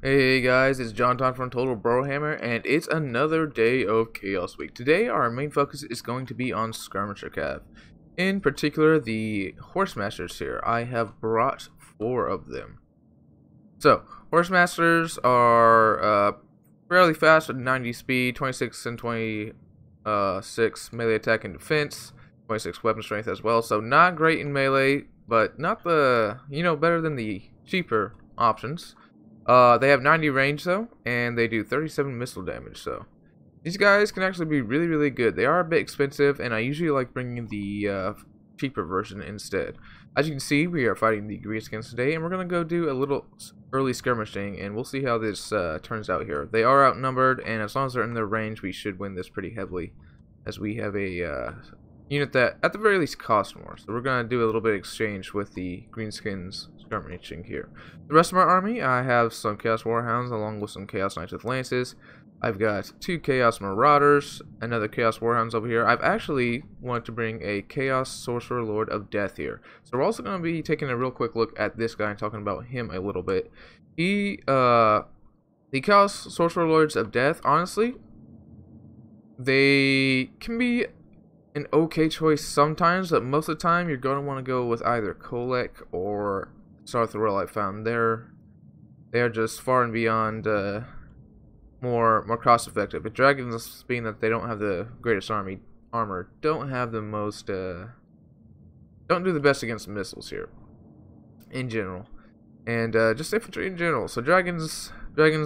Hey guys, it's John from Total Brohammer, and it's another day of Chaos Week. Today, our main focus is going to be on Skirmisher Cav. In particular, the Horsemasters here. I have brought 4 of them. So, Horsemasters are fairly fast with 90 speed, 26 and 26 melee attack and defense, 26 weapon strength as well. So, not great in melee, but not better than the cheaper options. They have 90 range though, and they do 37 missile damage, so these guys can actually be really, really good. They are a bit expensive, and I usually like bringing the cheaper version instead. As you can see, we are fighting the Greenskins today, and we're going to go do a little early skirmishing, and we'll see how this turns out here. They are outnumbered, and as long as they're in their range, we should win this pretty heavily, as we have a unit that at the very least costs more. So we're going to do a little bit of exchange with the Greenskins skirmishing here. The rest of my army, I have some Chaos Warhounds along with some Chaos Knights with Lances. I've got 2 Chaos Marauders, another Chaos Warhounds over here. I've actually wanted to bring a Chaos Sorcerer Lord of Death here. So we're also going to be taking a real quick look at this guy and talking about him a little bit. The Chaos Sorcerer Lords of Death, honestly, they can be an okay choice sometimes, but most of the time you're going to want to go with either Kolek or Sarthril. I found they are just far and beyond more cost effective. But dragons, being that they don't have the greatest armor, don't have the most don't do the best against missiles here in general, and just infantry in general. So dragons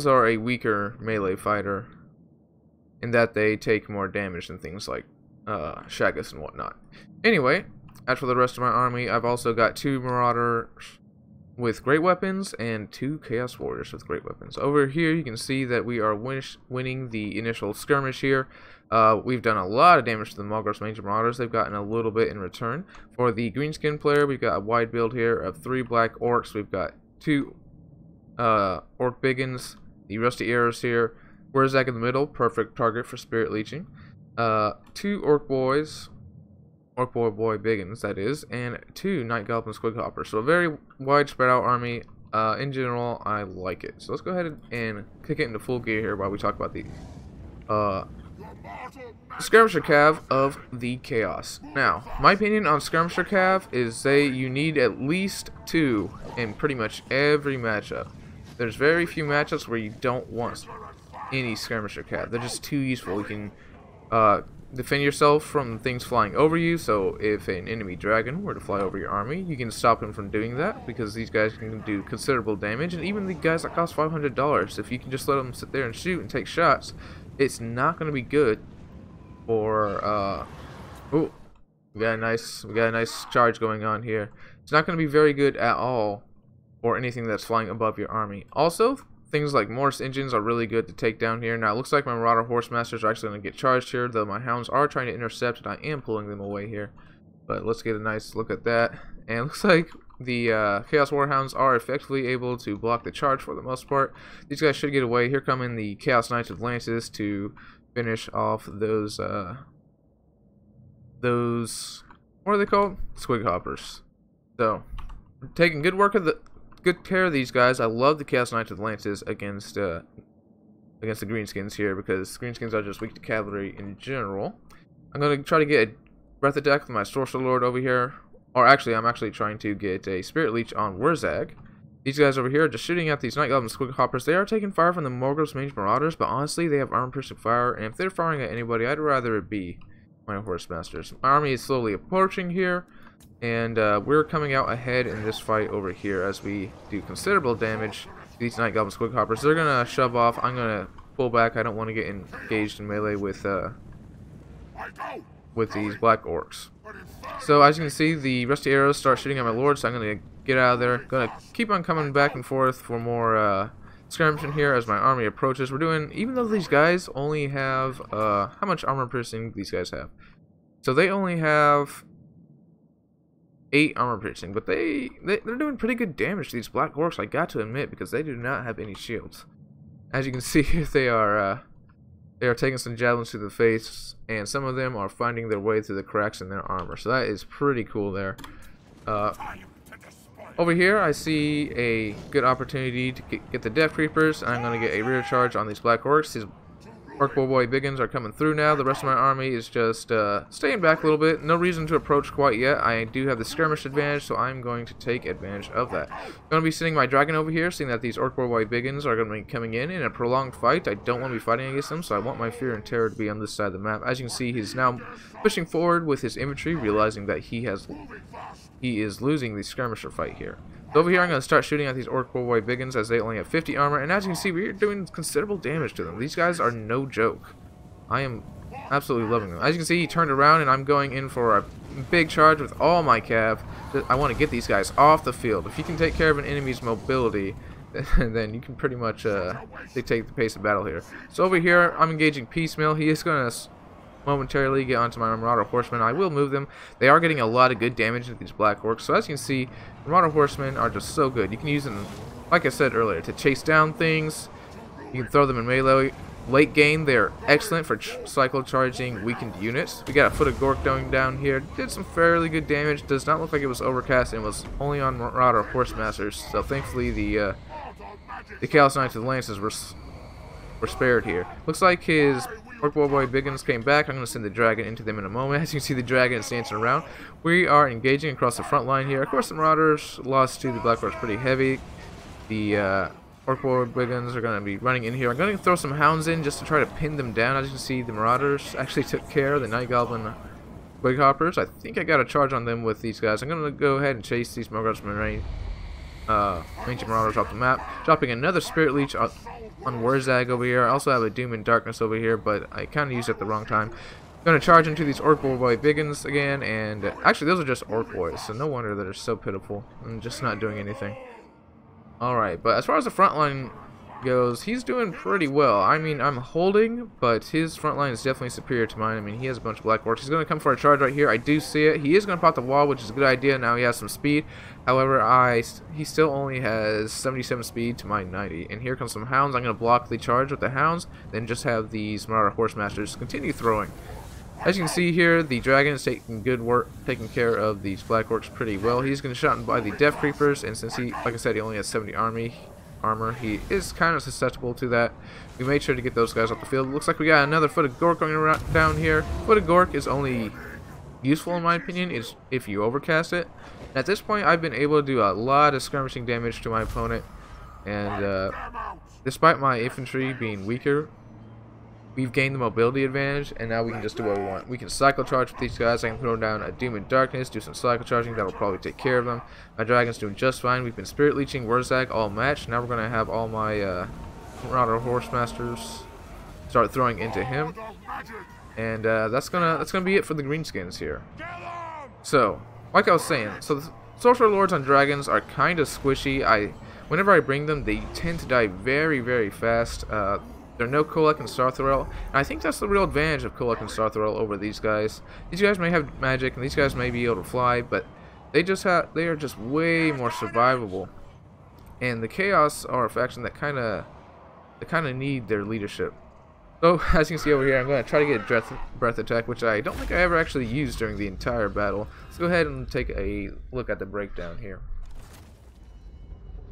are a weaker melee fighter in that they take more damage than things like Shagus and whatnot. Anyway, as for the rest of my army, I've also got 2 Marauders with great weapons and 2 Chaos Warriors with great weapons. Over here you can see that we are winning the initial skirmish here. We've done a lot of damage to the Malgros Major Marauders. They've gotten a little bit in return. For the Greenskin player, we've got a wide build here of 3 Black Orcs. We've got 2 Orc Biggins, the Rusty Arrows here. Wurzag in the middle, perfect target for Spirit Leeching. 2 Orc Boys, Orc Boy Biggins, that is, and 2 Night Goblin Squig Hoppers. So a very wide spread out army. In general, I like it. So let's go ahead and kick it into full gear here while we talk about the Skirmisher Cav of the Chaos. Now, my opinion on Skirmisher Cav is you need at least 2 in pretty much every matchup. There's very few matchups where you don't want any Skirmisher Cav. They're just too useful. You can defend yourself from things flying over you, so if an enemy dragon were to fly over your army, you can stop him from doing that, because these guys can do considerable damage. And even the guys that cost $500, if you can just let them sit there and shoot and take shots, it's not going to be good for ooh, we got a nice charge going on here. It's not going to be very good at all for anything that's flying above your army. Also, things like Morse engines are really good to take down here. Now, it looks like my Marauder Horsemasters are actually going to get charged here, though my Hounds are trying to intercept, and I am pulling them away here. But let's get a nice look at that. And it looks like the Chaos Warhounds are effectively able to block the charge for the most part. These guys should get away. Here come in the Chaos Knights with Lances to finish off those what are they called? Squig Hoppers. So, we're taking good care of these guys. I love the Chaos Knights with Lances against the Greenskins here, because Greenskins are just weak to cavalry in general. I'm going to try to get a Breath of Death with my Sorcerer Lord over here. Or actually, I'm actually trying to get a Spirit Leech on Wurzag. These guys over here are just shooting at these Night Goblin Squig Hoppers. They are taking fire from the Malgros Major Marauders, but honestly, they have armor-piercing fire, and if they're firing at anybody, I'd rather it be my Horsemasters. My army is slowly approaching here, and we're coming out ahead in this fight over here as we do considerable damage to these Night Goblin Squig Hoppers. They're going to shove off. I'm going to pull back. I don't want to get engaged in melee with these Black Orcs. So as you can see, the Rusty Arrows start shooting at my Lord, so I'm going to get out of there. Going to keep on coming back and forth for more skirmishing here as my army approaches. We're doing, even though these guys only have, how much armor piercing these guys have? So they only have 8 armor piercing, but they're doing pretty good damage to these Black Orcs, I got to admit, because they do not have any shields. As you can see, they are taking some javelins to the face, and some of them are finding their way through the cracks in their armor. So that is pretty cool there. Over here, I see a good opportunity to get the Death Creepers. I'm going to get a rear charge on these Black Orcs. These Orc Boy Biggins are coming through now. The rest of my army is just staying back a little bit. No reason to approach quite yet. I do have the skirmish advantage, so I'm going to take advantage of that. I'm going to be sitting my dragon over here, seeing that these Orc Boy Biggins are going to be coming in a prolonged fight. I don't want to be fighting against them, so I want my fear and terror to be on this side of the map. As you can see, he's now pushing forward with his infantry, realizing that he is losing the skirmisher fight here. So over here, I'm going to start shooting at these Orc Boy Biggins as they only have 50 armor, and as you can see, we're doing considerable damage to them. These guys are no joke. I am absolutely loving them. As you can see, he turned around, and I'm going in for a big charge with all my cav. I want to get these guys off the field. If you can take care of an enemy's mobility, then you can pretty much dictate the pace of battle here. So over here, I'm engaging Piecemeal. He is going to momentarily get onto my Marauder Horsemen. I will move them. They are getting a lot of good damage with these Black Orcs. So as you can see, Marauder Horsemen are just so good. You can use them, like I said earlier, to chase down things. You can throw them in melee. Late game, they're excellent for cycle charging weakened units. We got a Foot of Gork going down here. Did some fairly good damage. Does not look like it was overcast and was only on Marauder Horsemasters. So thankfully the Chaos Knights of the Lances were spared here. Looks like his Orc Boy Biggins came back. I'm going to send the dragon into them in a moment. As you can see, the dragon is dancing around. We are engaging across the front line here. Of course, the Marauders lost to the Black Orcs pretty heavy. The Orc Boy Biggins are going to be running in here. I'm going to throw some hounds in just to try to pin them down. As you can see, the Marauders actually took care of the Night Goblin Wig Hoppers. I think I got a charge on them with these guys. I'm going to go ahead and chase these Ancient Marauders off the map. Dropping another Spirit Leech on Wurzag over here. I also have a Doom and Darkness over here, but I kind of used it at the wrong time. I'm going to charge into these Orc Boy Biggins again, and actually those are just Orc Boys, so no wonder they're so pitiful and just not doing anything. Alright, but as far as the front line goes, he's doing pretty well. I mean, I'm holding, but his front line is definitely superior to mine. I mean, he has a bunch of Black Orcs. He's going to come for a charge right here. I do see it. He is going to pop the wall, which is a good idea. Now he has some speed. However, he still only has 77 speed to my 90. And here comes some hounds. I'm going to block the charge with the hounds, then just have these Marauder Horsemasters continue throwing. As you can see here, the dragon is taking care of these Black Orcs pretty well. He's going to shot by the Death Creepers, and since like I said, he only has 70 armor, he is kind of susceptible to that. We made sure to get those guys off the field. Looks like we got another Foot of Gork going around down here. Foot of Gork is only useful, in my opinion, is if you overcast it. And at this point, I've been able to do a lot of skirmishing damage to my opponent, and despite my infantry being weaker, we've gained the mobility advantage, and now we can just do what we want. We can cycle charge with these guys. I can throw down a Doom and Darkness, do some cycle charging. That'll probably take care of them. My dragon's doing just fine. We've been Spirit Leeching Wurzag all match. Now we're going to have all my Marauder Horsemasters start throwing into him. And that's gonna be it for the Greenskins here. So, like I was saying, so the Sorcerer Lords on dragons are kind of squishy. Whenever I bring them, they tend to die very, very fast. There are no Kolek and Sarthrel, and I think that's the real advantage of Kolek and Sarthrel over these guys. These guys may have magic, and these guys may be able to fly, but they are just way more survivable. And the Chaos are a faction that kind of need their leadership. So as you can see over here, I'm going to try to get a breath attack, which I don't think I ever actually used during the entire battle. Let's go ahead and take a look at the breakdown here.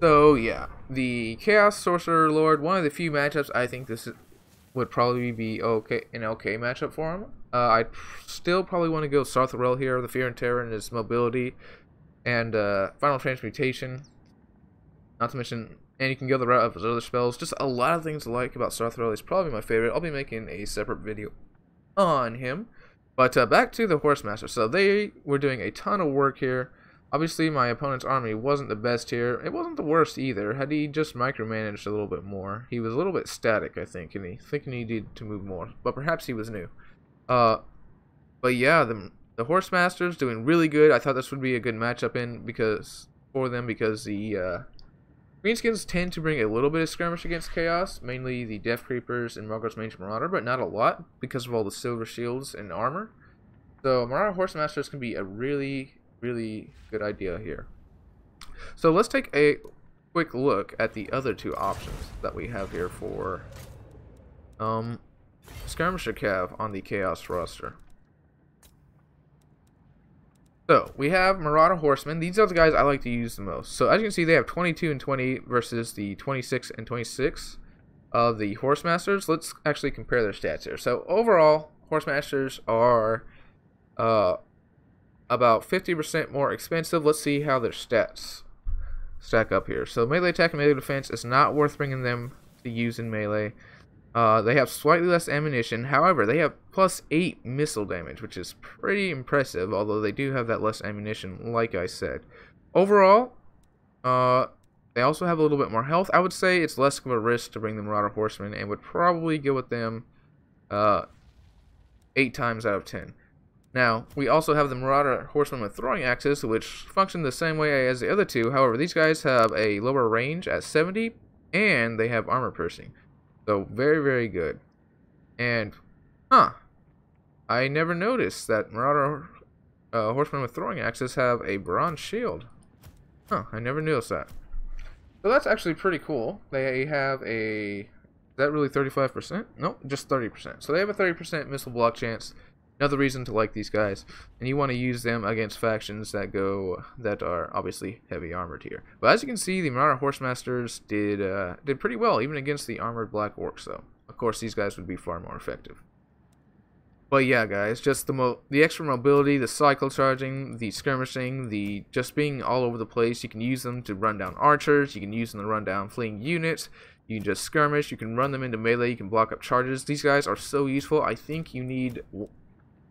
So yeah, the Chaos Sorcerer Lord, one of the few matchups I think would probably be an okay matchup for him. I'd still probably want to go Sarthrel here, the Fear and Terror and his mobility, and Final Transmutation. Not to mention, and you can go the route of his other spells. Just a lot of things to like about Sarthrel. He's probably my favorite. I'll be making a separate video on him. But back to the Horsemaster. So they were doing a ton of work here. Obviously, my opponent's army wasn't the best here. It wasn't the worst either. Had he just micromanaged a little bit more. He was a little bit static, I think, and he needed to move more. But perhaps he was new. But yeah, the Horsemaster's doing really good. I thought this would be a good matchup for them because the Greenskins tend to bring a little bit of skirmish against Chaos, mainly the Death Creepers and Ancient Marauder, but not a lot because of all the silver shields and armor. So Marauder Horsemasters can be a really good idea here. So let's take a quick look at the other two options that we have here for Skirmisher Cav on the Chaos roster. So, we have Marauder Horsemen. These are the guys I like to use the most. So, as you can see, they have 22 and 20 versus the 26 and 26 of the Horsemasters. Let's actually compare their stats here. So, overall, Horsemasters are about 50% more expensive. Let's see how their stats stack up here. So, melee attack and melee defense is not worth bringing them to use in melee. They have slightly less ammunition. However, they have +8 missile damage, which is pretty impressive, although they do have that less ammunition, like I said. Overall, they also have a little bit more health. I would say it's less of a risk to bring the Marauder Horsemen, and would probably go with them 8 times out of 10. Now, we also have the Marauder Horsemen with throwing axes, which function the same way as the other two. However, these guys have a lower range at 70, and they have armor piercing. So, very, very good. And, I never noticed that Marauder Horsemen with throwing axes have a bronze shield. I never noticed that. So, that's actually pretty cool. They have a... Is that really 35%? Nope, just 30%. So, they have a 30% missile block chance. Another reason to like these guys. And you want to use them against factions that are obviously heavy armored here. But as you can see, the Marauder Horsemasters did pretty well, even against the armored Black Orcs, though. Of course, these guys would be far more effective. But yeah, guys, just the extra mobility, the cycle charging, the skirmishing, the just being all over the place. You can use them to run down archers. You can use them to run down fleeing units. You can just skirmish. You can run them into melee. You can block up charges. These guys are so useful. I think you need...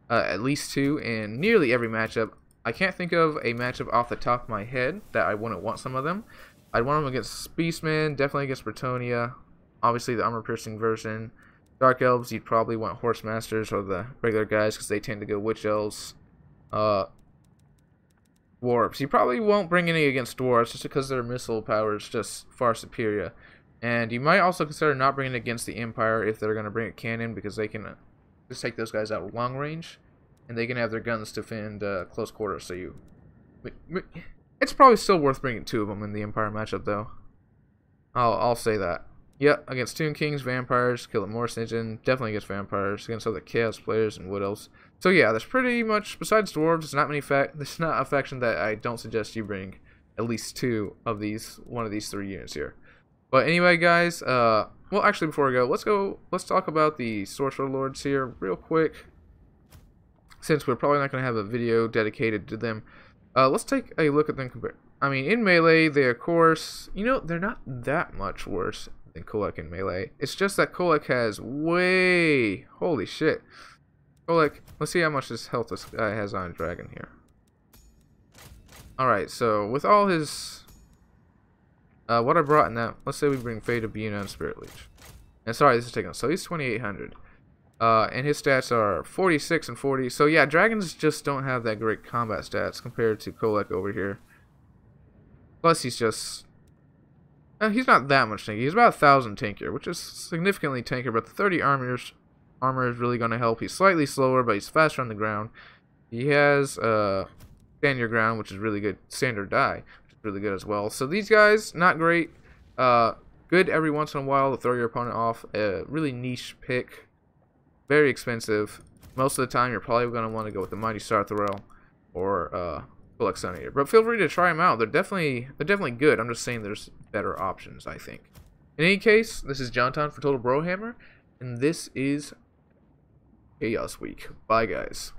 at least 2 in nearly every matchup. I can't think of a matchup off the top of my head that I wouldn't want some of them. I'd want them against Beastmen, definitely against Bretonnia, obviously the armor piercing version. Dark Elves, you'd probably want Horsemasters or the regular guys because they tend to go Witch Elves. Dwarves, you probably won't bring any against Dwarves just because their missile power is just far superior. And you might also consider not bringing it against the Empire if they're going to bring a cannon, because they can... just take those guys out long range, and they can have their guns defend close quarters. So it's probably still worth bringing 2 of them in the Empire matchup, though. I'll say that. Yep, against Tomb Kings, Vampires, Kill the Morse Engine, definitely against Vampires, against other Chaos players and Wood Elves. So yeah, there's pretty much, besides Dwarves, there's not a faction that I don't suggest you bring at least 2 of one of these 3 units here. But anyway, guys, well, actually, before we go, let's talk about the Sorcerer Lords here real quick, since we're probably not going to have a video dedicated to them. Let's take a look at them compare. I mean, in melee, they, of course, they're not that much worse than Kolek in melee. It's just that Kolek has holy shit. Kolek, let's see how much this health this guy has on Dragon here. Alright, so with all his... what I brought in that, let's say we bring Fate of Buna and Spirit Leech. And sorry, this is taken. So he's 2,800. And his stats are 46 and 40. So yeah, dragons just don't have that great combat stats compared to Kolek over here. Plus he's just... he's not that much tanky. He's about 1,000 tankier, which is significantly tankier, but the 30 armor is really going to help. He's slightly slower, but he's faster on the ground. He has Stand Your Ground, which is really good. Standard Die, really good as well. So these guys, not great. Good every once in a while to throw your opponent off. A really niche pick. Very expensive. Most of the time, you're probably going to want to go with the Mighty Sarthrel or Kolek Suneater. But feel free to try them out. They're definitely good. I'm just saying there's better options, I think. In any case, this is Jonathan for Total Brohammer, and this is Chaos Week. Bye, guys.